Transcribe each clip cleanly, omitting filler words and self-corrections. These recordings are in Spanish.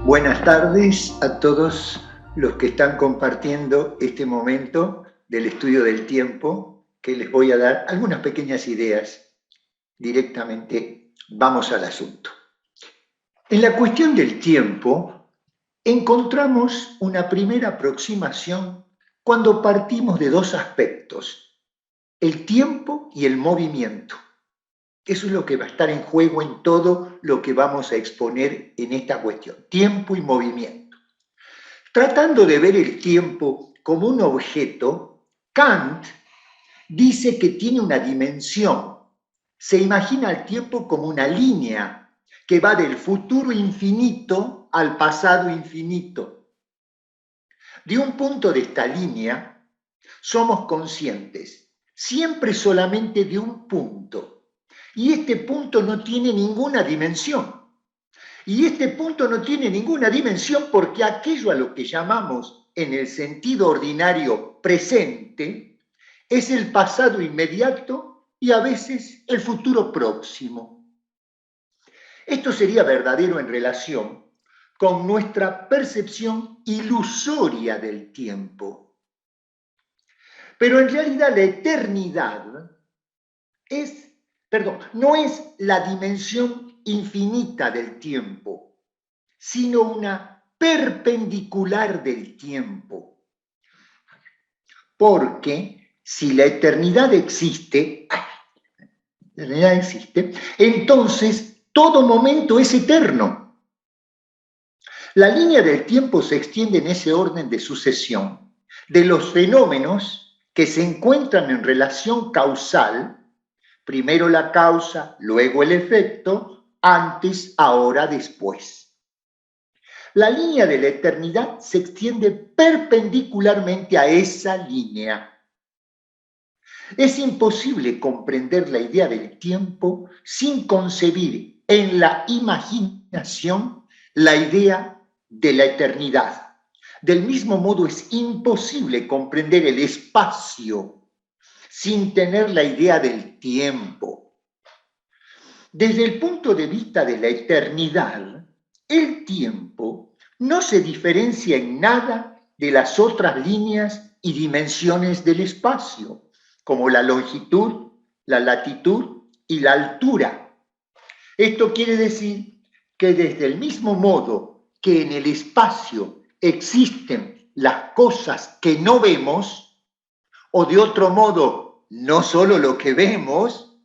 Buenas tardes a todos los que están compartiendo este momento del estudio del tiempo, que les voy a dar algunas pequeñas ideas. Directamente vamos al asunto. En la cuestión del tiempo, encontramos una primera aproximación cuando partimos de dos aspectos, el tiempo y el movimiento. Eso es lo que va a estar en juego en todo lo que vamos a exponer en esta cuestión, tiempo y movimiento. Tratando de ver el tiempo como un objeto, Kant dice que tiene una dimensión. Se imagina el tiempo como una línea que va del futuro infinito al pasado infinito. De un punto de esta línea, somos conscientes siempre solamente de un punto. Y este punto no tiene ninguna dimensión. Y este punto no tiene ninguna dimensión porque aquello a lo que llamamos en el sentido ordinario presente es el pasado inmediato y a veces el futuro próximo. Esto sería verdadero en relación con nuestra percepción ilusoria del tiempo. Pero en realidad la eternidad no es la dimensión infinita del tiempo, sino una perpendicular del tiempo. Porque si la eternidad existe, entonces todo momento es eterno. La línea del tiempo se extiende en ese orden de sucesión de los fenómenos que se encuentran en relación causal, primero la causa, luego el efecto, antes, ahora, después. La línea de la eternidad se extiende perpendicularmente a esa línea. Es imposible comprender la idea del tiempo sin concebir en la imaginación la idea de la eternidad. Del mismo modo, es imposible comprender el espacio sin tener la idea del tiempo. Desde el punto de vista de la eternidad, el tiempo no se diferencia en nada de las otras líneas y dimensiones del espacio, como la longitud, la latitud y la altura. Esto quiere decir que desde el mismo modo que en el espacio existen las cosas que no vemos, o de otro modo, no solo lo que vemos,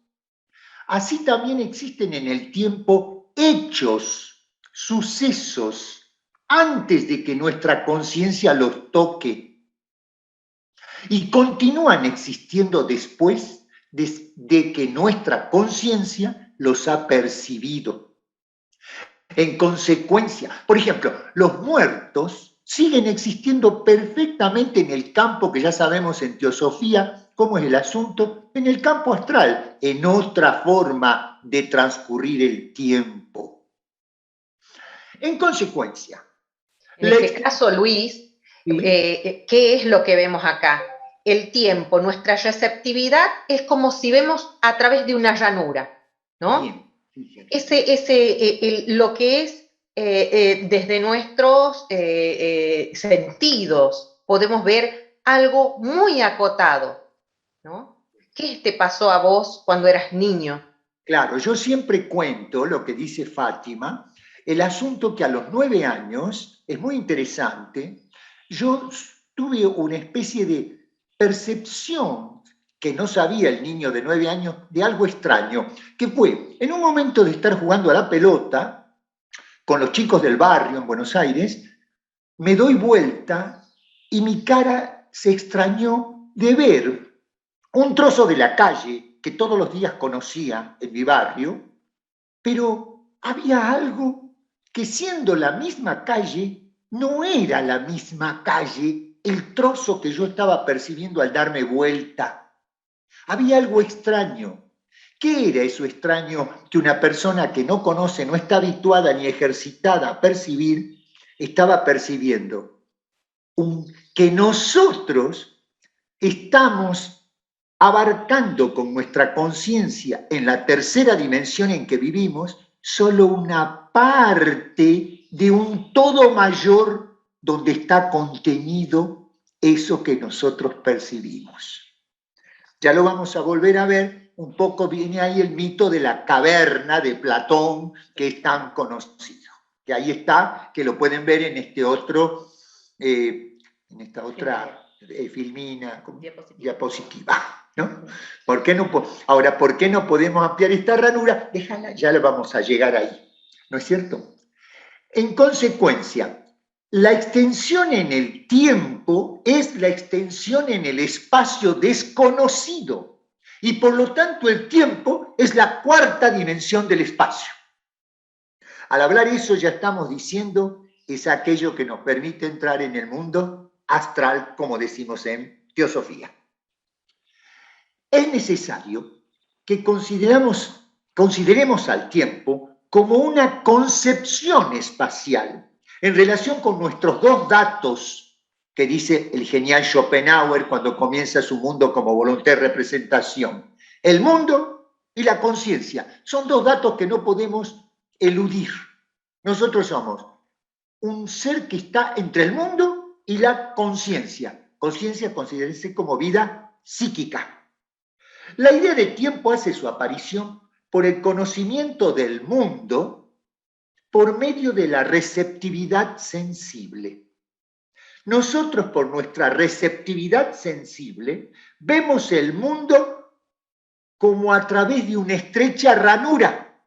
así también existen en el tiempo hechos, sucesos, antes de que nuestra conciencia los toque. Y continúan existiendo después de que nuestra conciencia los ha percibido. En consecuencia, por ejemplo, los muertos siguen existiendo perfectamente en el campo que ya sabemos en teosofía cómo es el asunto, en el campo astral, en otra forma de transcurrir el tiempo. En consecuencia, en este caso, Luis, ¿qué es lo que vemos acá? El tiempo, nuestra receptividad es como si vemos a través de una llanura, ¿no? Bien. Lo que es desde nuestros sentidos, podemos ver algo muy acotado, ¿no? ¿Qué te pasó a vos cuando eras niño? Claro, yo siempre cuento lo que dice Fátima, el asunto que a los 9 años, es muy interesante, yo tuve una especie de percepción que no sabía el niño de 9 años de algo extraño, que fue en un momento de estar jugando a la pelota con los chicos del barrio en Buenos Aires, me doy vuelta y mi cara se extrañó de ver un trozo de la calle que todos los días conocía en mi barrio, pero había algo que siendo la misma calle, no era la misma calle el trozo que yo estaba percibiendo al darme vuelta. Había algo extraño. ¿Qué era eso extraño que una persona que no conoce, no está habituada ni ejercitada a percibir, estaba percibiendo? Que nosotros estamos abarcando con nuestra conciencia en la tercera dimensión en que vivimos solo una parte de un todo mayor donde está contenido eso que nosotros percibimos. Ya lo vamos a volver a ver, un poco viene ahí el mito de la caverna de Platón, que es tan conocido. Que ahí está, que lo pueden ver en este otro, en esta otra filmina, diapositiva. ¿No? Ahora, ¿por qué no podemos ampliar esta ranura? Déjala, ya lo vamos a llegar ahí. ¿No es cierto? En consecuencia, la extensión en el tiempo es la extensión en el espacio desconocido y por lo tanto el tiempo es la cuarta dimensión del espacio. Al hablar eso ya estamos diciendo es aquello que nos permite entrar en el mundo astral, como decimos en teosofía. Es necesario que consideremos al tiempo como una concepción espacial en relación con nuestros dos datos que dice el genial Schopenhauer cuando comienza su mundo como voluntad de representación. El mundo y la conciencia son dos datos que no podemos eludir. Nosotros somos un ser que está entre el mundo y la conciencia. Conciencia considérese como vida psíquica. La idea de tiempo hace su aparición por el conocimiento del mundo por medio de la receptividad sensible. Nosotros, por nuestra receptividad sensible, vemos el mundo como a través de una estrecha ranura,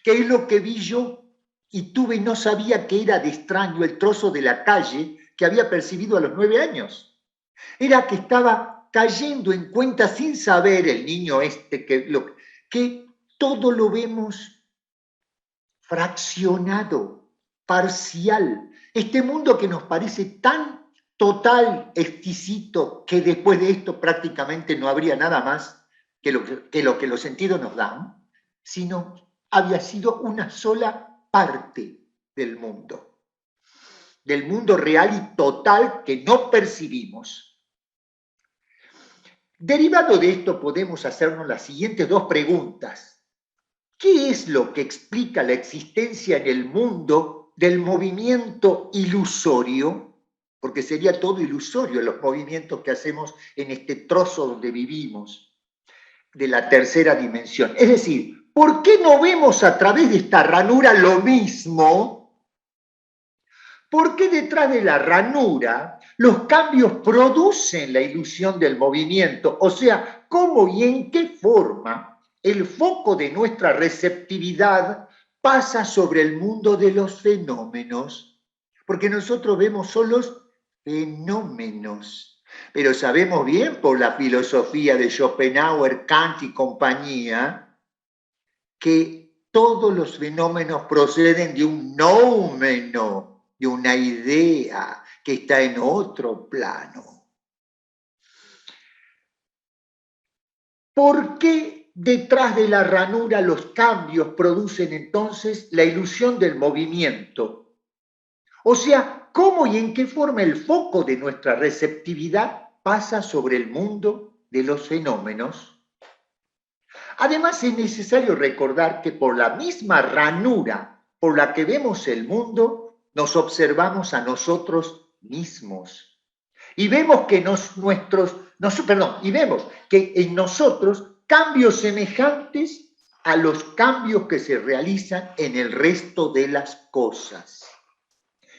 que es lo que vi yo y tuve y no sabía que era de extraño el trozo de la calle que había percibido a los 9 años. Era que estaba cayendo en cuenta sin saber el niño este que todo lo vemos fraccionado, parcial. Este mundo que nos parece tan total, exquisito, que después de esto prácticamente no habría nada más que lo que los sentidos nos dan, sino había sido una sola parte del mundo real y total que no percibimos. Derivado de esto podemos hacernos las siguientes dos preguntas. ¿Qué es lo que explica la existencia en el mundo del movimiento ilusorio? Porque sería todo ilusorio los movimientos que hacemos en este trozo donde vivimos, de la tercera dimensión. Es decir, ¿por qué no vemos a través de esta ranura lo mismo? ¿Por qué detrás de la ranura los cambios producen la ilusión del movimiento? O sea, ¿cómo y en qué forma el foco de nuestra receptividad pasa sobre el mundo de los fenómenos? Porque nosotros vemos solos fenómenos. Pero sabemos bien por la filosofía de Schopenhauer, Kant y compañía que todos los fenómenos proceden de un noumeno, de una idea que está en otro plano. ¿Por qué detrás de la ranura los cambios producen entonces la ilusión del movimiento? O sea, ¿cómo y en qué forma el foco de nuestra receptividad pasa sobre el mundo de los fenómenos? Además, es necesario recordar que por la misma ranura por la que vemos el mundo, nos observamos a nosotros mismos. Y vemos que vemos que en nosotros cambios semejantes a los cambios que se realizan en el resto de las cosas.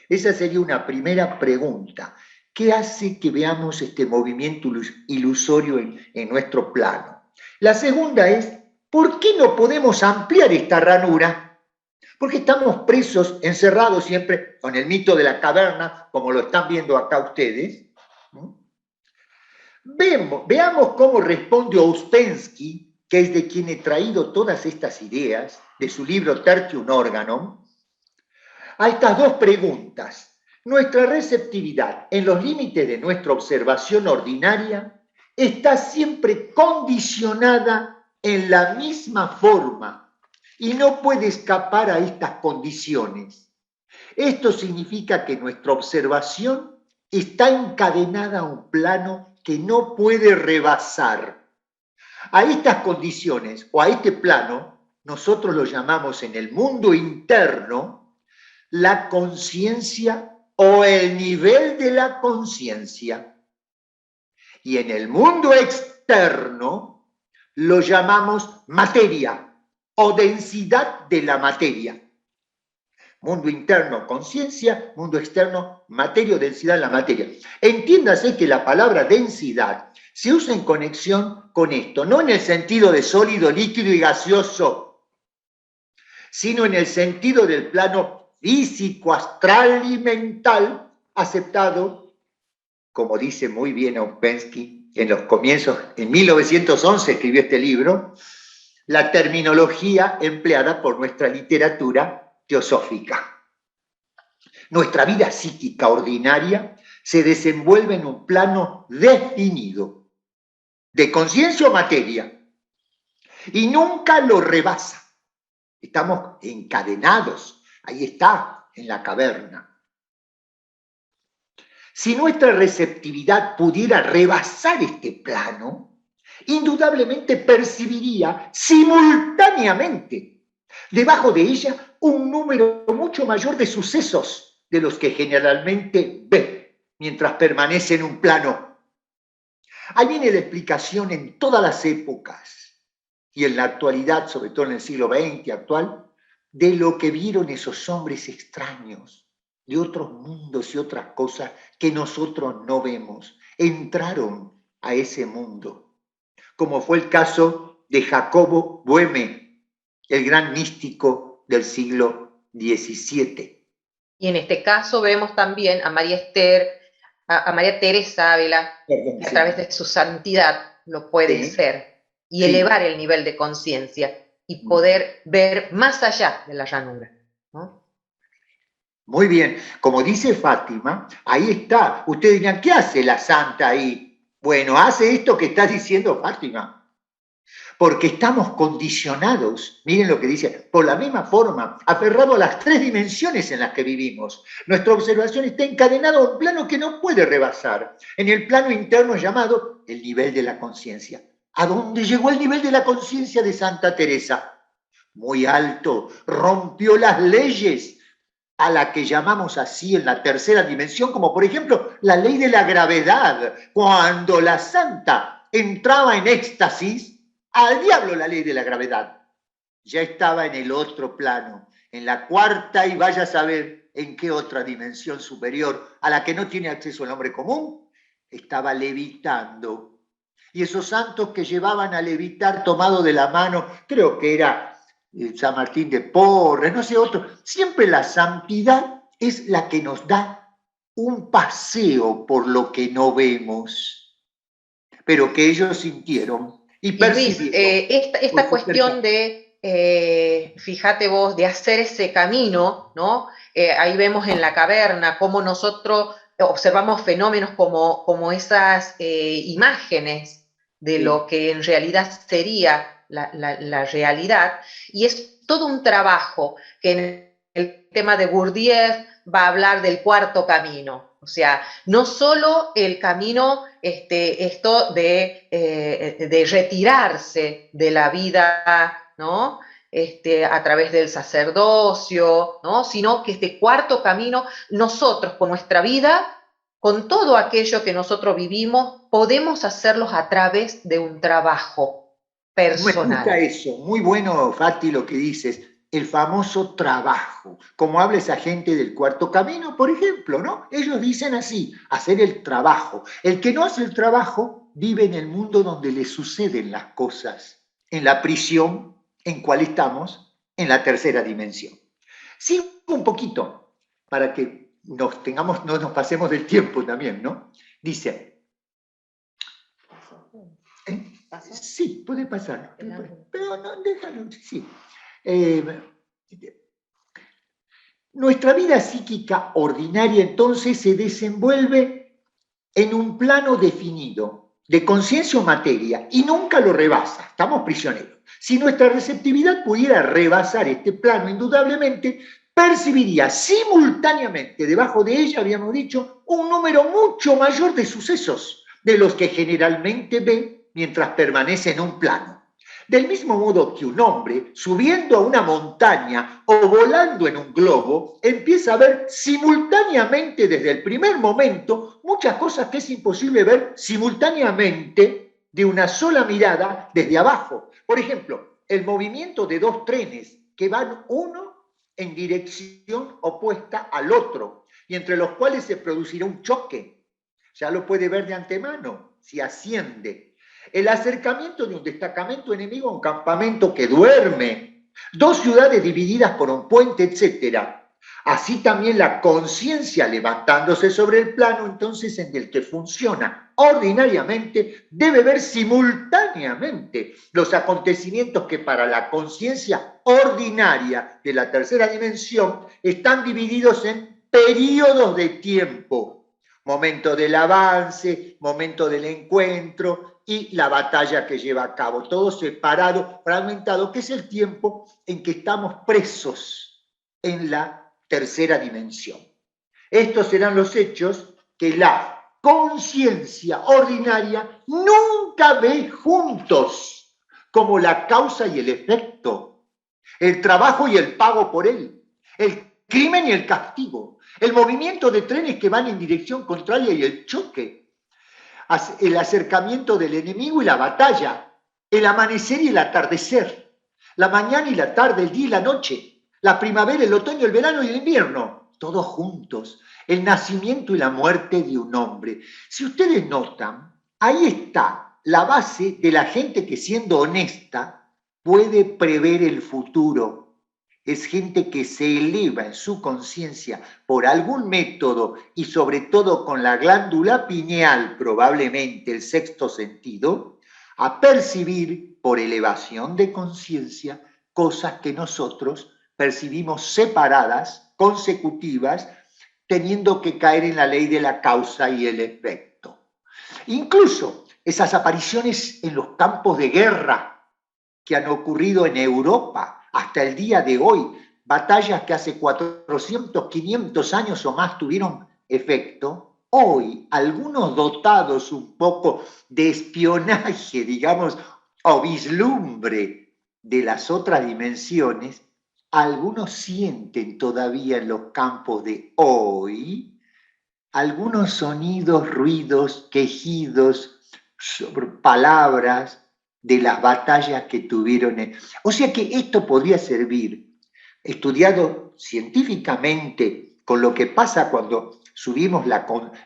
Esa sería una primera pregunta. ¿Qué hace que veamos este movimiento ilusorio en nuestro plano? La segunda es, ¿por qué no podemos ampliar esta ranura? Porque estamos presos, encerrados siempre con el mito de la caverna, como lo están viendo acá ustedes. Veamos cómo responde Ouspensky, que es de quien he traído todas estas ideas, de su libro Tertium Organum, a estas dos preguntas. Nuestra receptividad en los límites de nuestra observación ordinaria está siempre condicionada en la misma forma y no puede escapar a estas condiciones. Esto significa que nuestra observación está encadenada a un plano que no puede rebasar. A estas condiciones o a este plano, nosotros lo llamamos en el mundo interno la conciencia o el nivel de la conciencia. Y en el mundo externo lo llamamos materia o densidad de la materia. Mundo interno, conciencia; mundo externo, materia o densidad de la materia. Entiéndase que la palabra densidad se usa en conexión con esto, no en el sentido de sólido, líquido y gaseoso, sino en el sentido del plano físico, astral y mental aceptado, como dice muy bien Ouspensky en los comienzos, en 1911 escribió este libro, la terminología empleada por nuestra literatura teosófica. Nuestra vida psíquica ordinaria se desenvuelve en un plano definido de conciencia o materia y nunca lo rebasa. Estamos encadenados, ahí está, en la caverna. Si nuestra receptividad pudiera rebasar este plano, indudablemente percibiría simultáneamente debajo de ella un número mucho mayor de sucesos de los que generalmente ve mientras permanece en un plano. Ahí viene la explicación en todas las épocas y en la actualidad, sobre todo en el siglo XX actual, de lo que vieron esos hombres extraños de otros mundos y otras cosas que nosotros no vemos. Entraron a ese mundo, como fue el caso de Jacobo Boehme, el gran místico del siglo XVII. Y en este caso vemos también a María Teresa Ávila, que a través de su santidad lo puede ser y elevar el nivel de conciencia y poder ver más allá de la llanura, ¿no? Muy bien, como dice Fátima, ahí está. Ustedes dirán, ¿qué hace la santa ahí? Bueno, hace esto que está diciendo Fátima. Porque estamos condicionados, miren lo que dice, por la misma forma, aferrado a las 3 dimensiones en las que vivimos. Nuestra observación está encadenada a un plano que no puede rebasar, en el plano interno llamado el nivel de la conciencia. ¿A dónde llegó el nivel de la conciencia de Santa Teresa? Muy alto, rompió las leyes, a la que llamamos así en la tercera dimensión, como por ejemplo la ley de la gravedad. Cuando la santa entraba en éxtasis, al diablo la ley de la gravedad. Ya estaba en el otro plano, en la cuarta y vaya a saber en qué otra dimensión superior a la que no tiene acceso el hombre común, estaba levitando. Y esos santos que llevaban a levitar tomado de la mano, creo que era San Martín de Porres, no sé otro, siempre la santidad es la que nos da un paseo por lo que no vemos, pero que ellos sintieron y percibieron. Esta cuestión de, fíjate vos, de hacer ese camino, ¿no? Ahí vemos en la caverna cómo nosotros observamos fenómenos como esas imágenes de lo que en realidad sería la realidad, y es todo un trabajo que en el tema de Gurdjieff va a hablar del cuarto camino. O sea, no solo el camino, esto de retirarse de la vida, ¿no? A través del sacerdocio, ¿no? Sino que este cuarto camino, nosotros con nuestra vida, con todo aquello que nosotros vivimos, podemos hacerlos a través de un trabajo personal. Me gusta eso, muy bueno, Fati, lo que dices, el famoso trabajo, como habla esa gente del cuarto camino, por ejemplo, ¿no? Ellos dicen así, hacer el trabajo. El que no hace el trabajo vive en el mundo donde le suceden las cosas, en la prisión en cual estamos, en la tercera dimensión. Sigo un poquito, para que no nos pasemos del tiempo también, ¿no? Dice, sí, puede pasar, pero no, déjalo, sí. Nuestra vida psíquica ordinaria entonces se desenvuelve en un plano definido de conciencia o materia y nunca lo rebasa, estamos prisioneros. Si nuestra receptividad pudiera rebasar este plano, indudablemente percibiría simultáneamente debajo de ella, habíamos dicho, un número mucho mayor de sucesos de los que generalmente ve mientras permanece en un plano. Del mismo modo que un hombre, subiendo a una montaña o volando en un globo, empieza a ver simultáneamente desde el primer momento muchas cosas que es imposible ver simultáneamente de una sola mirada desde abajo. Por ejemplo, el movimiento de dos trenes que van uno en dirección opuesta al otro y entre los cuales se producirá un choque. Ya lo puede ver de antemano si asciende. El acercamiento de un destacamento enemigo a un campamento que duerme, dos ciudades divididas por un puente, etc. Así también la conciencia levantándose sobre el plano entonces en el que funciona ordinariamente debe ver simultáneamente los acontecimientos que para la conciencia ordinaria de la tercera dimensión están divididos en periodos de tiempo. Momento del avance, momento del encuentro y la batalla que lleva a cabo. Todo separado, fragmentado, que es el tiempo en que estamos presos en la tercera dimensión. Estos serán los hechos que la conciencia ordinaria nunca ve juntos, como la causa y el efecto, el trabajo y el pago por él, el crimen y el castigo, el movimiento de trenes que van en dirección contraria y el choque, el acercamiento del enemigo y la batalla, el amanecer y el atardecer, la mañana y la tarde, el día y la noche, la primavera, el otoño, el verano y el invierno, todos juntos, el nacimiento y la muerte de un hombre. Si ustedes notan, ahí está la base de la gente que siendo honesta puede prever el futuro. Es gente que se eleva en su conciencia por algún método y sobre todo con la glándula pineal, probablemente el sexto sentido, a percibir por elevación de conciencia cosas que nosotros percibimos separadas, consecutivas, teniendo que caer en la ley de la causa y el efecto. Incluso esas apariciones en los campos de guerra que han ocurrido en Europa hasta el día de hoy, batallas que hace 400, 500 años o más tuvieron efecto, hoy algunos dotados un poco de espionaje, digamos, o vislumbre de las otras dimensiones, algunos sienten todavía en los campos de hoy algunos sonidos, ruidos, quejidos, palabras de las batallas que tuvieron. O sea que esto podría servir, estudiado científicamente con lo que pasa cuando subimos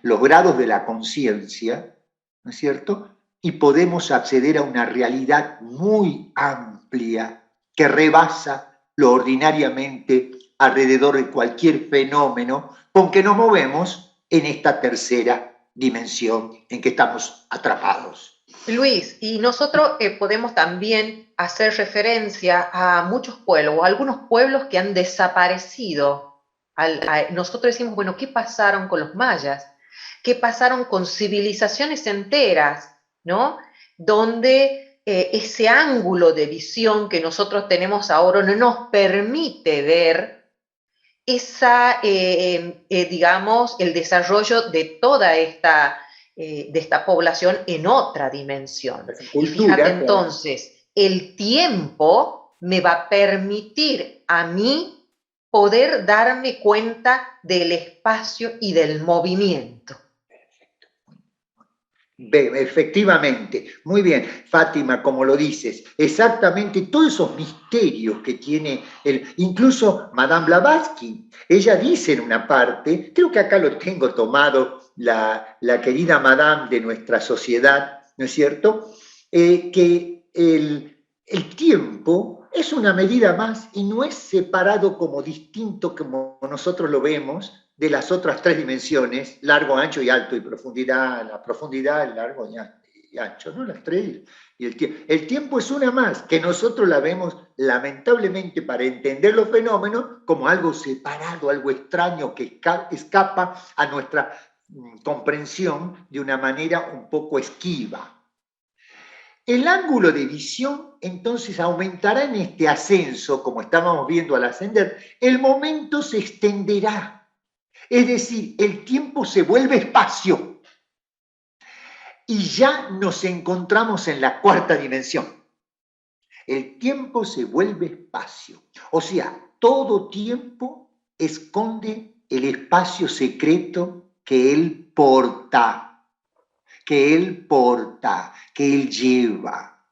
los grados de la conciencia, ¿no es cierto? Y podemos acceder a una realidad muy amplia que rebasa lo ordinariamente alrededor de cualquier fenómeno con que nos movemos en esta tercera dimensión en que estamos atrapados. Luis, y nosotros podemos también hacer referencia a muchos pueblos, o algunos pueblos que han desaparecido. Nosotros decimos, bueno, ¿qué pasaron con los mayas? ¿Qué pasaron con civilizaciones enteras, ¿no? Donde ese ángulo de visión que nosotros tenemos ahora no nos permite ver digamos, el desarrollo de toda de esta población en otra dimensión. Cultura, y fíjate entonces, el tiempo me va a permitir a mí poder darme cuenta del espacio y del movimiento. Efectivamente, muy bien, Fátima, como lo dices, exactamente todos esos misterios que tiene incluso Madame Blavatsky, ella dice en una parte, creo que acá lo tengo tomado, la querida Madame de nuestra sociedad, ¿no es cierto? Que el tiempo es una medida más y no es separado como distinto como nosotros lo vemos, de las otras tres dimensiones, largo, ancho y alto, y profundidad, la profundidad, el largo y ancho, ¿no? Las tres y el tiempo. El tiempo es una más, que nosotros la vemos lamentablemente para entender los fenómenos como algo separado, algo extraño que escapa a nuestra comprensión de una manera un poco esquiva. El ángulo de visión entonces aumentará en este ascenso, como estábamos viendo al ascender, el momento se extenderá. Es decir, el tiempo se vuelve espacio y ya nos encontramos en la cuarta dimensión. El tiempo se vuelve espacio. O sea, todo tiempo esconde el espacio secreto que él porta, que él lleva.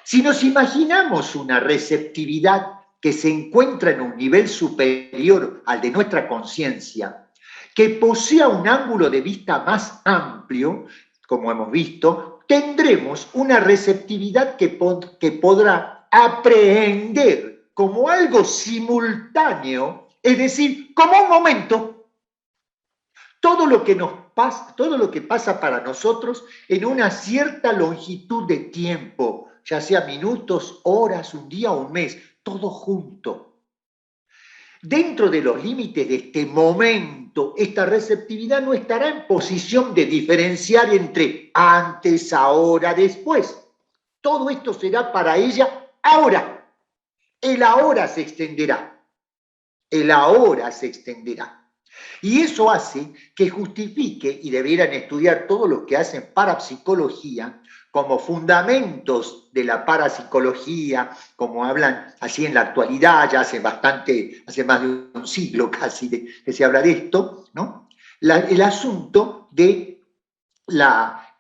Si nos imaginamos una receptividad que se encuentra en un nivel superior al de nuestra conciencia, que posea un ángulo de vista más amplio, como hemos visto, tendremos una receptividad que podrá aprehender como algo simultáneo, es decir, como un momento, todo lo que nos pasa, todo lo que pasa para nosotros en una cierta longitud de tiempo, ya sea minutos, horas, un día o un mes, todo junto. Dentro de los límites de este momento, esta receptividad no estará en posición de diferenciar entre antes, ahora, después. Todo esto será para ella ahora. El ahora se extenderá. El ahora se extenderá. Y eso hace que justifique, y debieran estudiar todos los que hacen parapsicología, como fundamentos de la parapsicología, como hablan así en la actualidad, ya hace más de un siglo casi que se habla de esto, ¿no? El asunto de la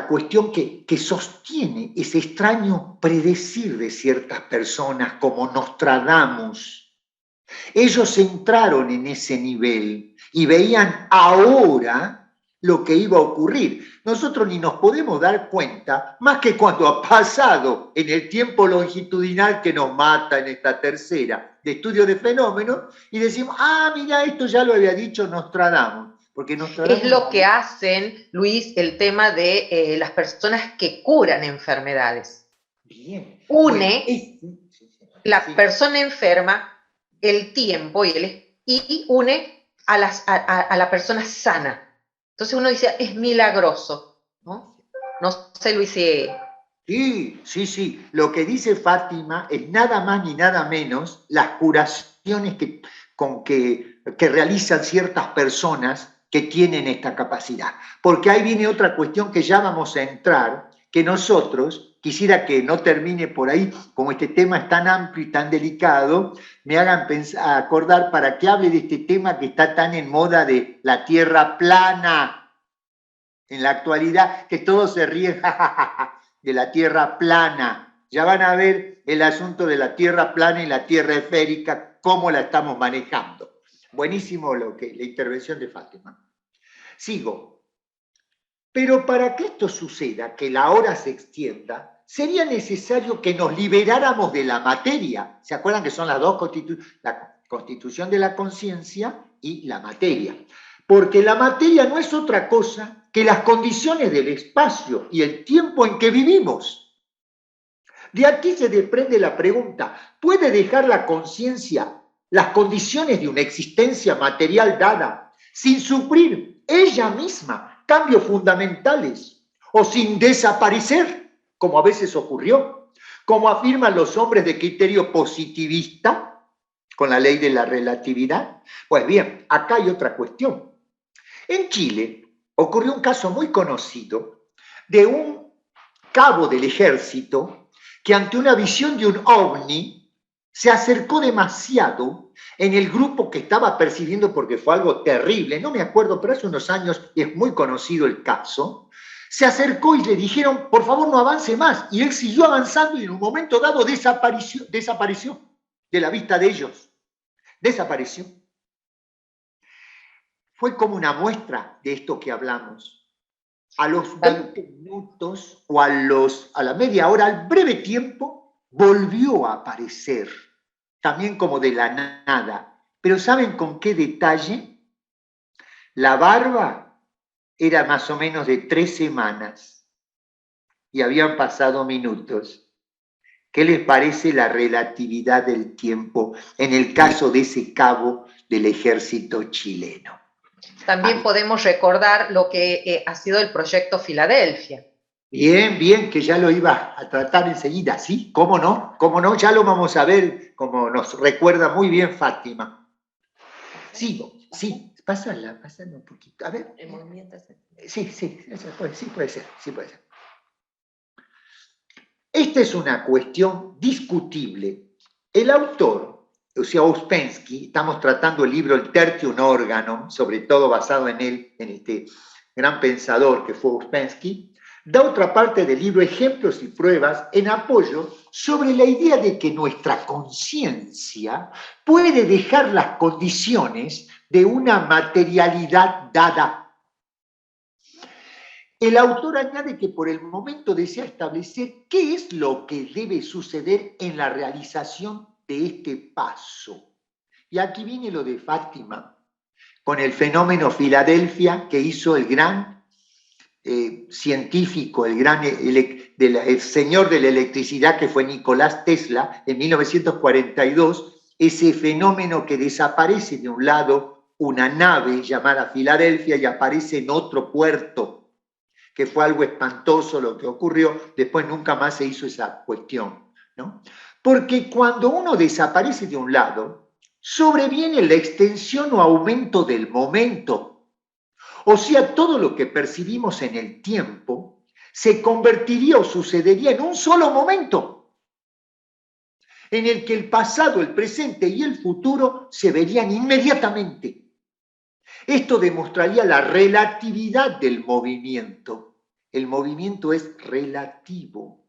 cuestión que sostiene ese extraño predecir de ciertas personas como Nostradamus. Ellos entraron en ese nivel y veían ahora lo que iba a ocurrir. Nosotros ni nos podemos dar cuenta, más que cuando ha pasado en el tiempo longitudinal que nos mata en esta tercera de estudio de fenómenos, y decimos, mira, esto ya lo había dicho Nostradamus. Porque Nostradamus es lo que hacen, Luis, el tema de las personas que curan enfermedades. Bien. Une la persona enferma, el tiempo y une a la persona sana. Entonces uno dice, es milagroso, ¿no? No sé, Luis, si... Sí. Lo que dice Fátima es nada más ni nada menos las curaciones que realizan ciertas personas que tienen esta capacidad. Porque ahí viene otra cuestión que ya vamos a entrar, que nosotros, quisiera que no termine por ahí, como este tema es tan amplio y tan delicado, me hagan acordar para que hable de este tema que está tan en moda de la tierra plana en la actualidad, que todos se ríen de la tierra plana. Ya van a ver el asunto de la tierra plana y la tierra esférica, cómo la estamos manejando. Buenísimo la intervención de Fátima. Sigo. Pero para que esto suceda, que la hora se extienda, sería necesario que nos liberáramos de la materia. ¿Se acuerdan que son las dos la constitución de la conciencia y la materia? Porque la materia no es otra cosa que las condiciones del espacio y el tiempo en que vivimos. De aquí se desprende la pregunta, ¿puede dejar la conciencia las condiciones de una existencia material dada sin sufrir ella misma cambios fundamentales o sin desaparecer, como a veces ocurrió, como afirman los hombres de criterio positivista con la ley de la relatividad? Pues bien, acá hay otra cuestión. En Chile ocurrió un caso muy conocido de un cabo del ejército que ante una visión de un ovni se acercó demasiado en el grupo que estaba persiguiendo porque fue algo terrible, no me acuerdo, pero hace unos años y es muy conocido el caso, se acercó y le dijeron, por favor no avance más, y él siguió avanzando y en un momento dado desapareció de la vista de ellos, desapareció. Fue como una muestra de esto que hablamos. A los 20 minutos o a la media hora, al breve tiempo, volvió a aparecer, también como de la nada. Pero ¿saben con qué detalle? La barba era más o menos de 3 semanas y habían pasado minutos. ¿Qué les parece la relatividad del tiempo en el caso de ese cabo del ejército chileno? También podemos recordar lo que ha sido el proyecto Filadelfia. Bien, que ya lo iba a tratar enseguida, ¿sí? ¿Cómo no? Ya lo vamos a ver, como nos recuerda muy bien Fátima. Sigo, sí, pásala un poquito, a ver. Sí, puede ser. Esta es una cuestión discutible. El autor, o sea, Ouspensky, estamos tratando el libro El Tertium Organum, sobre todo basado en él, en este gran pensador que fue Ouspensky, da otra parte del libro ejemplos y pruebas en apoyo sobre la idea de que nuestra conciencia puede dejar las condiciones de una materialidad dada. El autor añade que por el momento desea establecer qué es lo que debe suceder en la realización de este paso. Y aquí viene lo de Fátima, con el fenómeno Filadelfia que hizo el gran científico, el señor de la electricidad que fue Nicolás Tesla en 1942, ese fenómeno que desaparece de un lado una nave llamada Filadelfia y aparece en otro puerto, que fue algo espantoso lo que ocurrió, después nunca más se hizo esa cuestión, ¿no? Porque cuando uno desaparece de un lado, sobreviene la extensión o aumento del momento. O sea, todo lo que percibimos en el tiempo se convertiría o sucedería en un solo momento, en el que el pasado, el presente y el futuro se verían inmediatamente. Esto demostraría la relatividad del movimiento. El movimiento es relativo,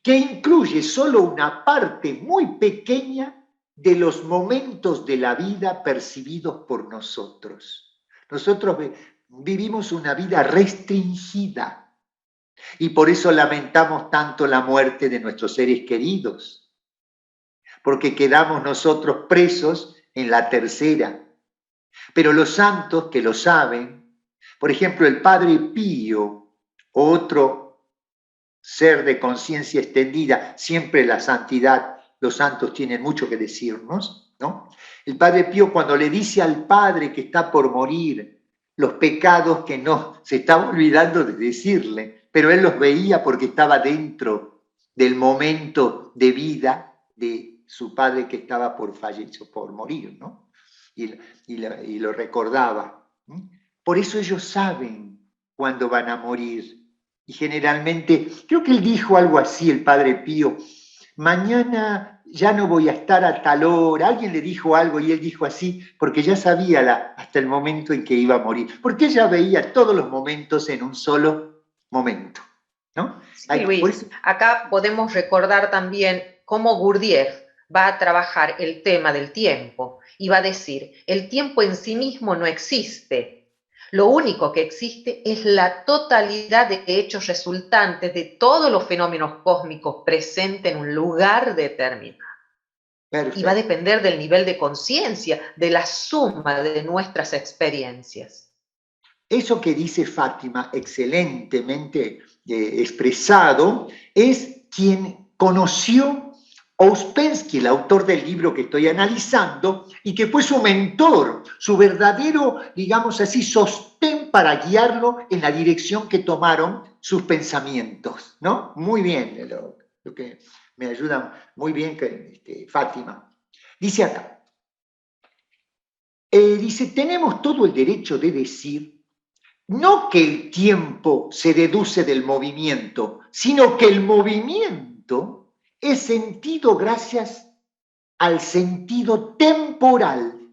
que incluye solo una parte muy pequeña de los momentos de la vida percibidos por nosotros. Nosotros vivimos una vida restringida y por eso lamentamos tanto la muerte de nuestros seres queridos, porque quedamos nosotros presos en la tercera. Pero los santos que lo saben, por ejemplo, el Padre Pío, otro ser de conciencia extendida, siempre la santidad, los santos tienen mucho que decirnos, ¿no? El Padre Pío, cuando le dice al Padre que está por morir los pecados que no se estaba olvidando de decirle, pero él los veía porque estaba dentro del momento de vida de su padre que estaba por fallecer, por morir, ¿no? Y lo recordaba. Por eso ellos saben cuándo van a morir. Y generalmente, creo que él dijo algo así, el Padre Pío, mañana ya no voy a estar a tal hora. Alguien le dijo algo y él dijo así, porque ya sabía hasta el momento en que iba a morir. Porque ella veía todos los momentos en un solo momento, ¿no? Sí, Luis, acá podemos recordar también cómo Gurdjieff va a trabajar el tema del tiempo y va a decir, el tiempo en sí mismo no existe. Lo único que existe es la totalidad de hechos resultantes de todos los fenómenos cósmicos presentes en un lugar determinado. Perfecto. Y va a depender del nivel de conciencia, de la suma de nuestras experiencias. Eso que dice Fátima, excelentemente expresado, es quien conoció Ouspensky, el autor del libro que estoy analizando, y que fue su mentor, su verdadero, digamos así, sostén para guiarlo en la dirección que tomaron sus pensamientos, ¿no? Muy bien, lo que me ayuda muy bien Fátima. Dice acá, dice, tenemos todo el derecho de decir no que el tiempo se deduce del movimiento, sino que el movimiento es sentido gracias al sentido temporal.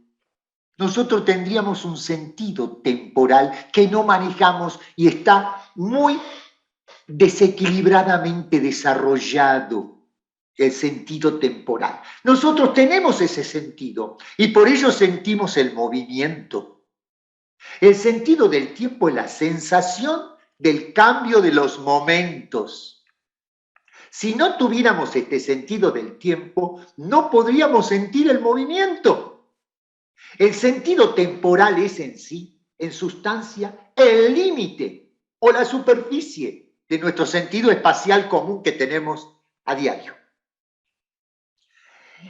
Nosotros tendríamos un sentido temporal que no manejamos y está muy desequilibradamente desarrollado, el sentido temporal. Nosotros tenemos ese sentido y por ello sentimos el movimiento. El sentido del tiempo es la sensación del cambio de los momentos. Si no tuviéramos este sentido del tiempo, no podríamos sentir el movimiento. El sentido temporal es en sí, en sustancia, el límite o la superficie de nuestro sentido espacial común que tenemos a diario.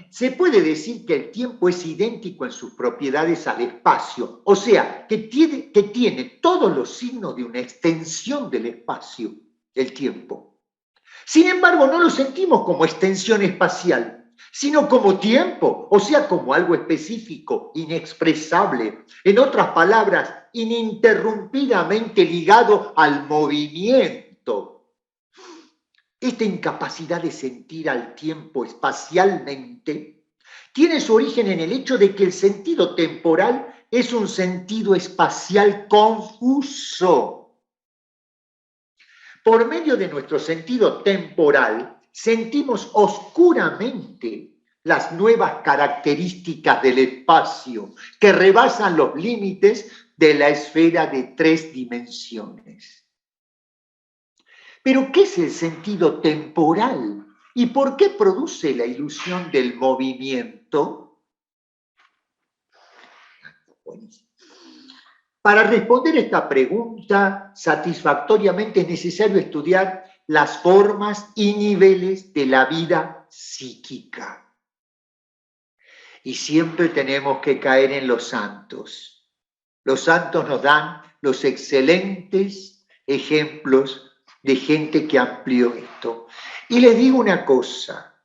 Se puede decir que el tiempo es idéntico en sus propiedades al espacio, o sea, que tiene todos los signos de una extensión del espacio, el tiempo. Sin embargo, no lo sentimos como extensión espacial, sino como tiempo, o sea, como algo específico, inexpresable, en otras palabras, ininterrumpidamente ligado al movimiento esto, esta incapacidad de sentir al tiempo espacialmente, tiene su origen en el hecho de que el sentido temporal es un sentido espacial confuso. Por medio de nuestro sentido temporal, sentimos oscuramente las nuevas características del espacio que rebasan los límites de la esfera de 3 dimensiones. Pero, ¿qué es el sentido temporal? ¿Y por qué produce la ilusión del movimiento? Para responder esta pregunta satisfactoriamente es necesario estudiar las formas y niveles de la vida psíquica. Y siempre tenemos que caer en los santos. Los santos nos dan los excelentes ejemplos de gente que amplió esto. Y les digo una cosa,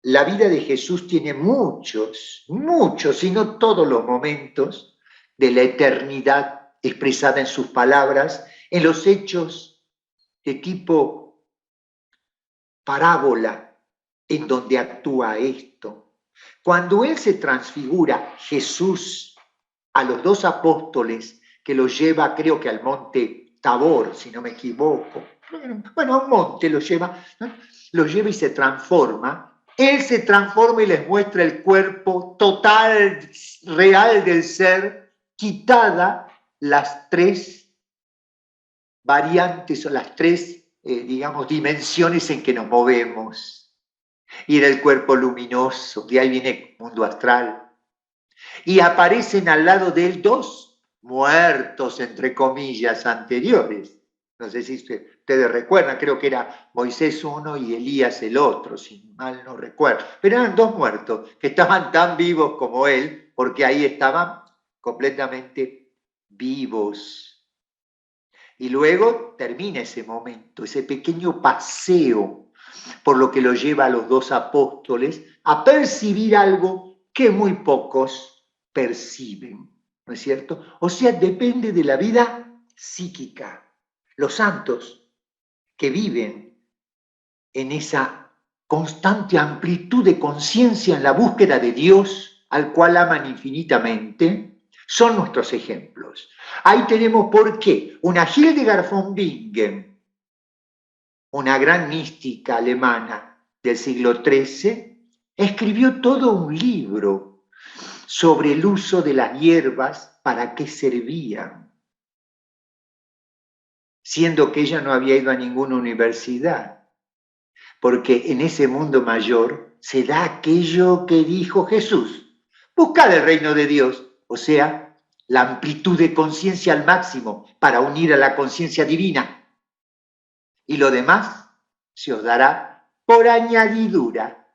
la vida de Jesús tiene muchos, si no todos los momentos de la eternidad expresada en sus palabras, en los hechos de tipo parábola, en donde actúa esto. Cuando Él se transfigura, Jesús, a los 2 apóstoles, que los lleva, creo que al monte Tabor, si no me equivoco, bueno, a un monte los lleva, ¿no? Los lleva y se transforma. Él se transforma y les muestra el cuerpo total, real del ser, quitada las 3 variantes o las 3, digamos, dimensiones en que nos movemos. Y era el cuerpo luminoso, de ahí viene el mundo astral. Y aparecen al lado de él 2 muertos, entre comillas, anteriores. No sé si ustedes recuerdan, creo que era Moisés uno y Elías el otro, si mal no recuerdo. Pero eran 2 muertos que estaban tan vivos como él, porque ahí estaban completamente vivos. Y luego termina ese momento, ese pequeño paseo, por lo que lo lleva a los 2 apóstoles a percibir algo que muy pocos perciben, ¿no es cierto? O sea, depende de la vida psíquica. Los santos que viven en esa constante amplitud de conciencia en la búsqueda de Dios, al cual aman infinitamente, son nuestros ejemplos. Ahí tenemos por qué una Hildegard von Bingen, una gran mística alemana del siglo XIII, escribió todo un libro sobre el uso de las hierbas, para qué servían, siendo que ella no había ido a ninguna universidad, porque en ese mundo mayor se da aquello que dijo Jesús: buscad el reino de Dios, o sea, la amplitud de conciencia al máximo para unir a la conciencia divina. Y lo demás se os dará por añadidura.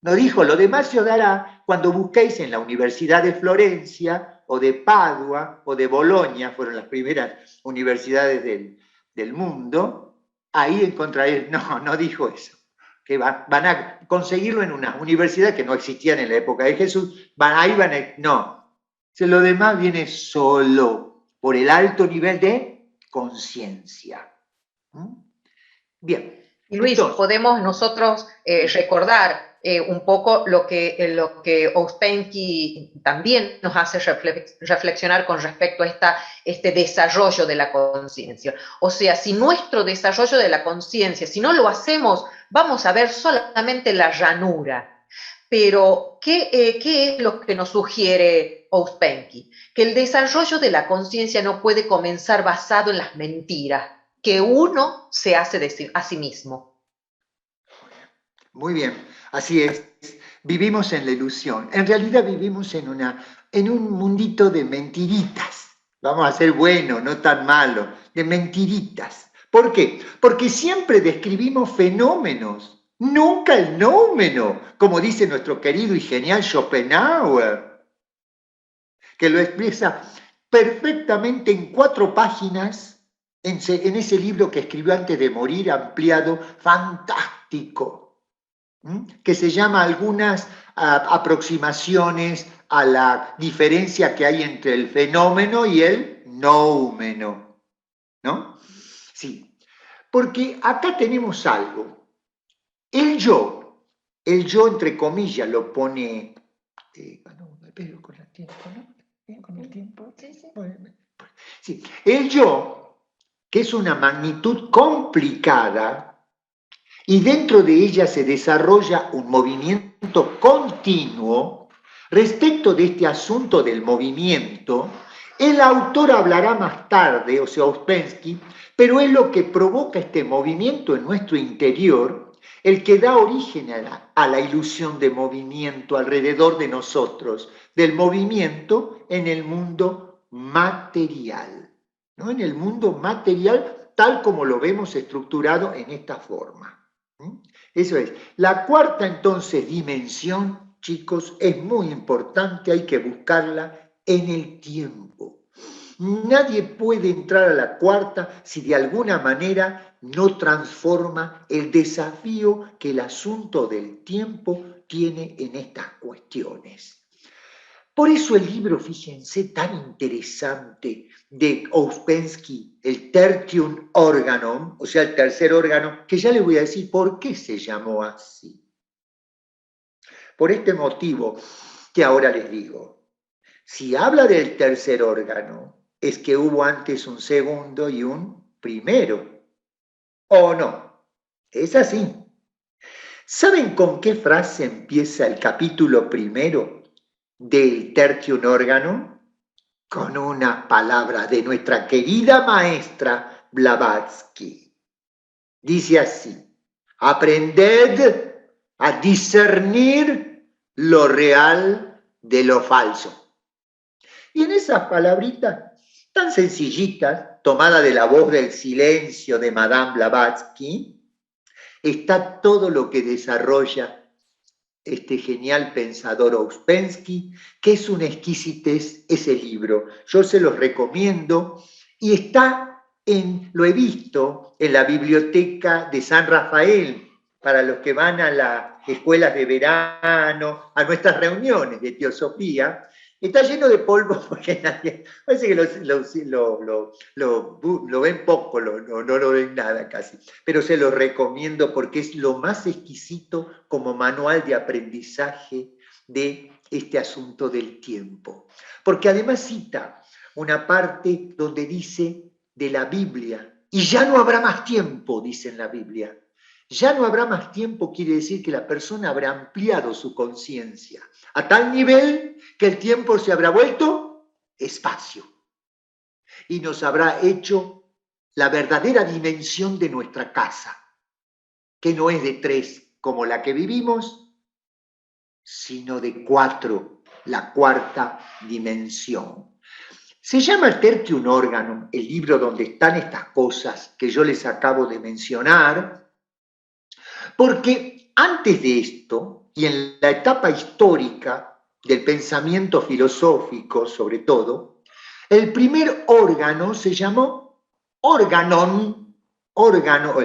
No dijo, lo demás se os dará cuando busquéis en la Universidad de Florencia o de Padua o de Bolonia, fueron las primeras universidades del mundo, ahí encontraréis, no dijo eso, que van a conseguirlo en una universidad que no existían en la época de Jesús, no, lo demás viene solo por el alto nivel de conciencia. Bien. Y Luis, entonces, podemos nosotros recordar un poco lo que Ouspensky también nos hace reflexionar con respecto a este desarrollo de la conciencia. O sea, si nuestro desarrollo de la conciencia, si no lo hacemos, vamos a ver solamente la ranura. Pero, ¿qué es lo que nos sugiere Ouspensky? Que el desarrollo de la conciencia no puede comenzar basado en las mentiras que uno se hace decir a sí mismo. Muy bien, así es. Vivimos en la ilusión. En realidad vivimos en un mundito de mentiritas. Vamos a ser buenos, no tan malos, de mentiritas. ¿Por qué? Porque siempre describimos fenómenos, nunca el nómeno, como dice nuestro querido y genial Schopenhauer, que lo expresa perfectamente en 4 páginas en ese libro que escribió antes de morir, ampliado, fantástico, que se llama Algunas aproximaciones a la diferencia que hay entre el fenómeno y el noumeno, ¿no? Sí. Porque acá tenemos algo. El yo entre comillas lo pone, pero con el tiempo, ¿no? Con el tiempo. Sí. El yo, que es una magnitud complicada, y dentro de ella se desarrolla un movimiento continuo. Respecto de este asunto del movimiento, el autor hablará más tarde, o sea, Ouspensky, pero es lo que provoca este movimiento en nuestro interior, el que da origen a la ilusión de movimiento alrededor de nosotros, del movimiento en el mundo material, ¿no? En el mundo material tal como lo vemos estructurado en esta forma. Eso es. La cuarta, entonces, dimensión, chicos, es muy importante, hay que buscarla en el tiempo. Nadie puede entrar a la cuarta si de alguna manera no transforma el desafío que el asunto del tiempo tiene en estas cuestiones. Por eso el libro, fíjense, tan interesante de Ouspensky, el Tertium Organum, o sea, el tercer órgano, que ya les voy a decir por qué se llamó así. Por este motivo que ahora les digo. Si habla del tercer órgano, es que hubo antes un segundo y un primero. ¿O no? Es así. ¿Saben con qué frase empieza el capítulo primero del Tertium Organum? Con una palabra de nuestra querida maestra Blavatsky. Dice así: aprended a discernir lo real de lo falso. Y en esas palabritas tan sencillitas, tomada de la voz del silencio de Madame Blavatsky, está todo lo que desarrolla este genial pensador Ouspensky, que es una exquisitez ese libro. Yo se los recomiendo y está lo he visto en la biblioteca de San Rafael, para los que van a las escuelas de verano, a nuestras reuniones de teosofía. Está lleno de polvo porque nadie, parece que lo ven poco, no lo ven nada casi, pero se lo recomiendo porque es lo más exquisito como manual de aprendizaje de este asunto del tiempo. Porque además cita una parte donde dice de la Biblia, y ya no habrá más tiempo, dice en la Biblia. Ya no habrá más tiempo quiere decir que la persona habrá ampliado su conciencia a tal nivel que el tiempo se habrá vuelto espacio y nos habrá hecho la verdadera dimensión de nuestra casa, que no es de 3 como la que vivimos, sino de 4, la cuarta dimensión. Se llama el Tertium Organum, el libro donde están estas cosas que yo les acabo de mencionar, porque antes de esto, y en la etapa histórica del pensamiento filosófico sobre todo, el primer órgano se llamó el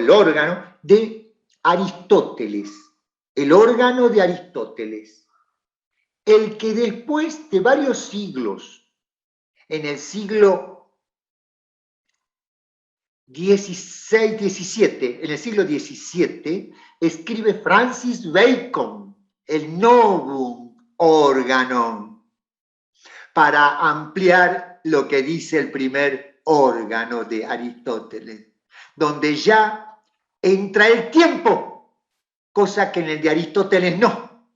órgano de Aristóteles, el órgano de Aristóteles, el que después de varios siglos, en el siglo en el siglo XVII, escribe Francis Bacon, el Novum Organum, para ampliar lo que dice el primer órgano de Aristóteles, donde ya entra el tiempo, cosa que en el de Aristóteles no.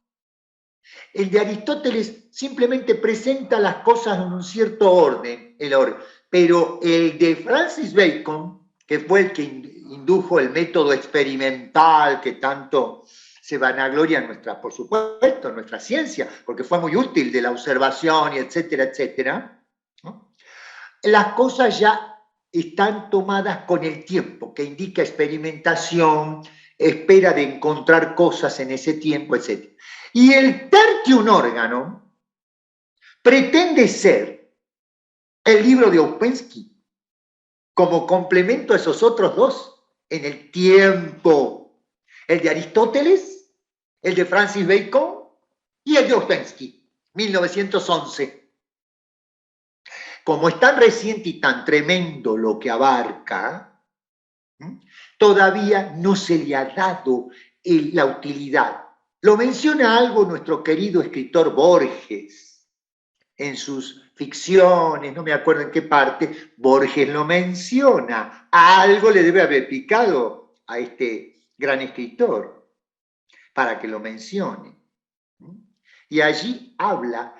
El de Aristóteles simplemente presenta las cosas en un cierto orden, pero el de Francis Bacon, que fue el que indujo el método experimental que tanto se vanagloria en por supuesto, en nuestra ciencia, porque fue muy útil de la observación y etcétera, etcétera, ¿no? Las cosas ya están tomadas con el tiempo, que indica experimentación, espera de encontrar cosas en ese tiempo, etcétera. Y el Tertium Organum pretende ser el libro de Ouspensky como complemento a esos otros dos en el tiempo. El de Aristóteles, el de Francis Bacon y el de Ouspensky, 1911. Como es tan reciente y tan tremendo lo que abarca, todavía no se le ha dado la utilidad. Lo menciona algo nuestro querido escritor Borges en sus ficciones, no me acuerdo en qué parte, Borges lo menciona. Algo le debe haber picado a este gran escritor para que lo mencione. Y allí habla,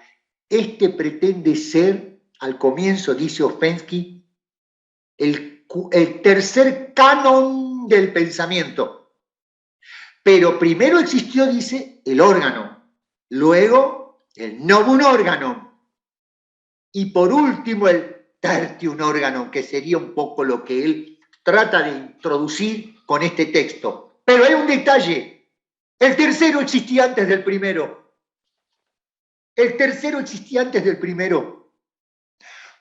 este pretende ser, al comienzo dice Ouspensky, el tercer canon del pensamiento. Pero primero existió, dice, el órgano, luego el novum organum, y por último el tertium organum, que sería un poco lo que él trata de introducir con este texto. Pero hay un detalle, el tercero existía antes del primero. El tercero existía antes del primero.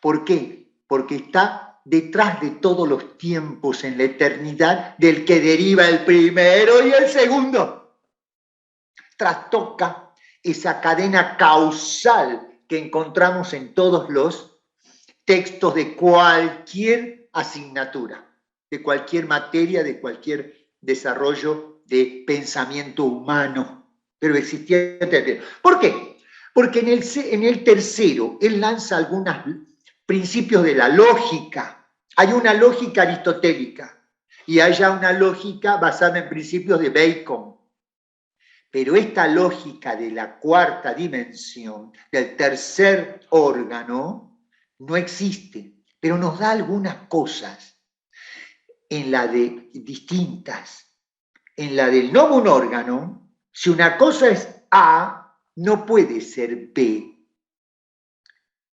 ¿Por qué? Porque está detrás de todos los tiempos en la eternidad del que deriva el primero y el segundo. Trastoca esa cadena causal que encontramos en todos los textos de cualquier asignatura, de cualquier materia, de cualquier desarrollo de pensamiento humano. Pero existía el tercero. ¿Por qué? Porque en el tercero él lanza algunos principios de la lógica. Hay una lógica aristotélica y hay una lógica basada en principios de Bacon. Pero esta lógica de la cuarta dimensión, del tercer órgano, no existe, pero nos da algunas cosas en la de distintas. En la del novum organum, si una cosa es A, no puede ser B.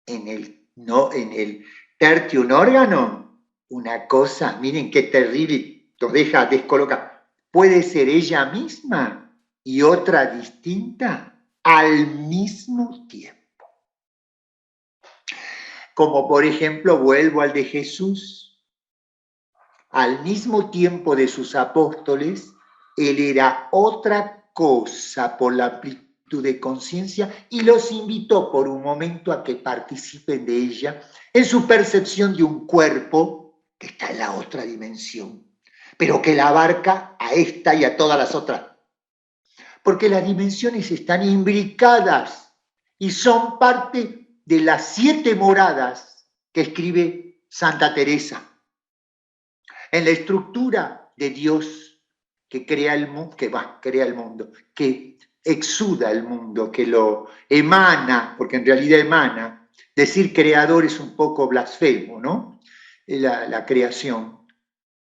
En el tertium organum, una cosa, miren qué terrible, nos deja descolocar, puede ser ella misma y otra distinta al mismo tiempo. Como por ejemplo, vuelvo al de Jesús, al mismo tiempo de sus apóstoles, él era otra cosa por la amplitud de conciencia y los invitó por un momento a que participen de ella en su percepción de un cuerpo que está en la otra dimensión, pero que la abarca a esta y a todas las otras. Porque las dimensiones están imbricadas y son parte de las 7 moradas que escribe Santa Teresa. En la estructura de Dios que crea el mundo, que exuda el mundo, que lo emana, porque en realidad emana, decir creador es un poco blasfemo, ¿no? La creación,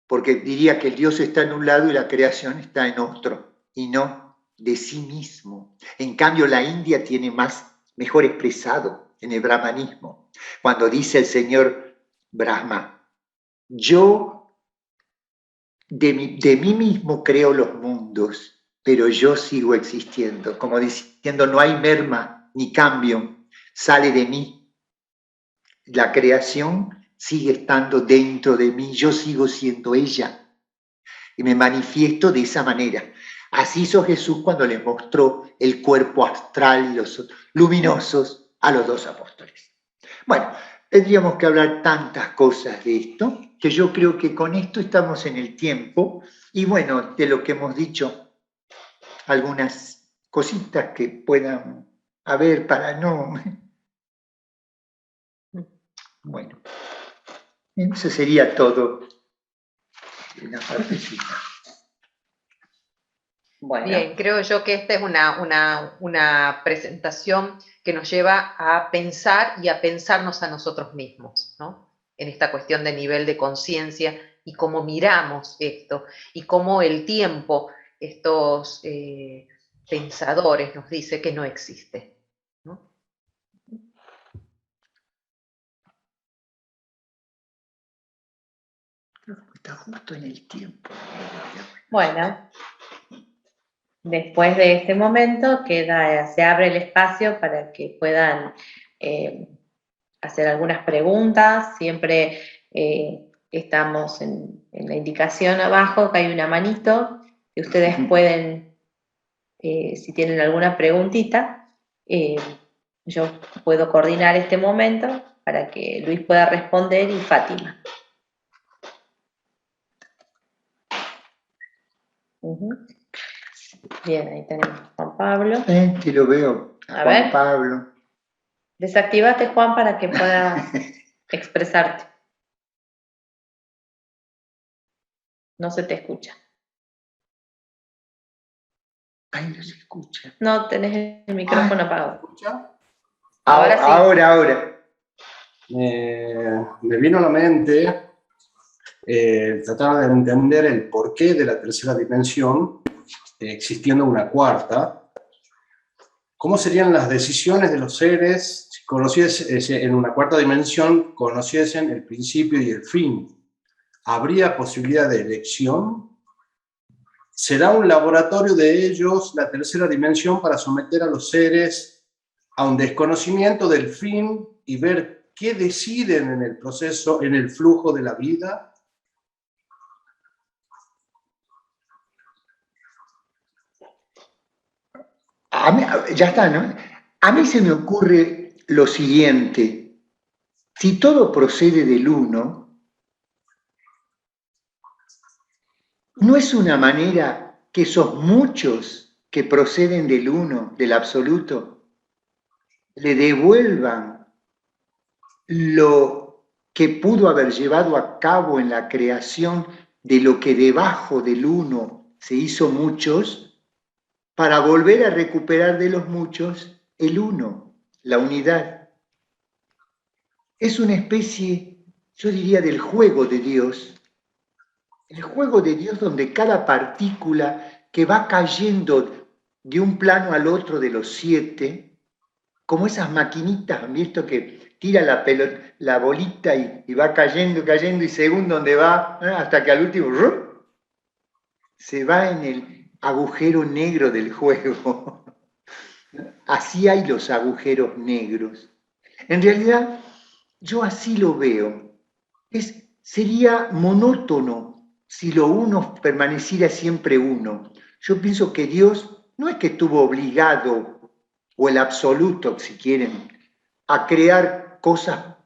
porque diría que el Dios está en un lado y la creación está en otro, y no de sí mismo. En cambio, la India tiene mejor expresado en el brahmanismo, cuando dice el señor Brahma, yo de mí mismo creo los mundos, pero yo sigo existiendo, como diciendo, no hay merma ni cambio, sale de mí. La creación sigue estando dentro de mí, yo sigo siendo ella. Y me manifiesto de esa manera. Así hizo Jesús cuando les mostró el cuerpo astral y los luminosos a los 2 apóstoles. Bueno, tendríamos que hablar tantas cosas de esto, que yo creo que con esto estamos en el tiempo. Y bueno, de lo que hemos dicho, algunas cositas que puedan haber para no... Bueno, eso sería todo. Una partecita. Bueno. Bien, creo yo que esta es una presentación que nos lleva a pensar y a pensarnos a nosotros mismos, ¿no? En esta cuestión de nivel de conciencia y cómo miramos esto y cómo el tiempo, estos pensadores nos dice que no existe, ¿no? Está justo en el tiempo. Bueno, después de este momento se abre el espacio para que puedan hacer algunas preguntas. Siempre estamos en la indicación abajo que hay una manito que ustedes pueden, si tienen alguna preguntita, yo puedo coordinar este momento para que Luis pueda responder y Fátima. Bien, ahí tenemos a Juan Pablo. Te lo veo, a A Juan ver. Pablo. Desactivate, Juan, para que puedas expresarte. No se te escucha. Ay, no se escucha. No, tenés el micrófono apagado. ¿Escucha? Ahora sí. Ahora. Me vino a la mente tratar de entender el porqué de la tercera dimensión, existiendo una cuarta. ¿Cómo serían las decisiones de los seres si conociesen, en una cuarta dimensión, conociesen el principio y el fin? ¿Habría posibilidad de elección? ¿Será un laboratorio de ellos la tercera dimensión para someter a los seres a un desconocimiento del fin y ver qué deciden en el proceso, en el flujo de la vida? Ya está, ¿no? A mí se me ocurre lo siguiente. Si todo procede del uno, ¿no es una manera que esos muchos que proceden del uno, del absoluto, le devuelvan lo que pudo haber llevado a cabo en la creación de lo que debajo del uno se hizo muchos, para volver a recuperar de los muchos el uno, la unidad? Es una especie, yo diría, del juego de Dios. El juego de Dios donde cada partícula que va cayendo de un plano al otro de los 7, como esas maquinitas, ¿han visto que tira la bolita y va cayendo, y según donde va, hasta que al último se va en el agujero negro del juego? Así hay los agujeros negros. En realidad, yo así lo veo. Sería monótono si lo uno permaneciera siempre uno. Yo pienso que Dios no es que estuvo obligado, o el absoluto, si quieren, a crear cosas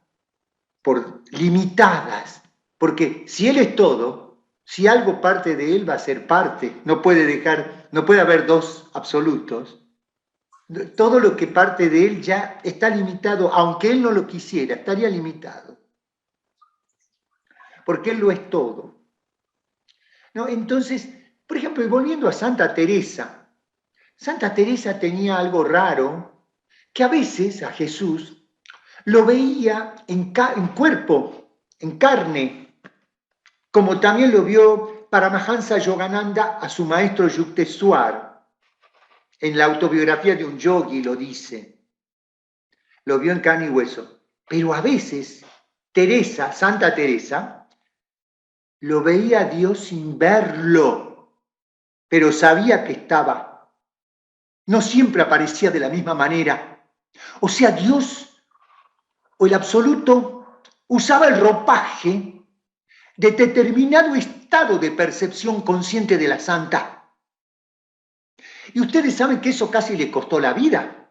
limitadas, porque si Él es todo, si algo parte de Él va a ser parte, no puede haber dos absolutos. Todo lo que parte de Él ya está limitado, aunque Él no lo quisiera, estaría limitado, porque Él lo es todo, ¿no? Entonces, por ejemplo, y volviendo a Santa Teresa tenía algo raro, que a veces a Jesús lo veía en cuerpo, en carne, como también lo vio Paramahansa Yogananda a su maestro Yukteswar. En la autobiografía de un yogi lo dice, lo vio en carne y hueso. Pero a veces Santa Teresa, lo veía a Dios sin verlo, pero sabía que estaba. No siempre aparecía de la misma manera. O sea, Dios o el absoluto usaba el ropaje de determinado estado de percepción consciente de la santa. Y ustedes saben que eso casi le costó la vida,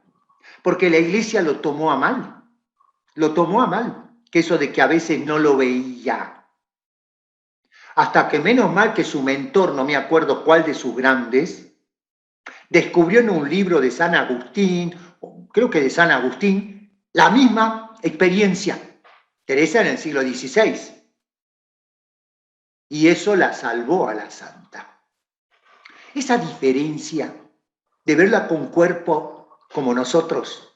porque la iglesia lo tomó a mal, que eso de que a veces no lo veía. Hasta que menos mal que su mentor, no me acuerdo cuál de sus grandes, descubrió en un libro de San Agustín, creo que de San Agustín, la misma experiencia. Teresa en el siglo XVI. Y eso la salvó a la santa. Esa diferencia de verla con cuerpo como nosotros,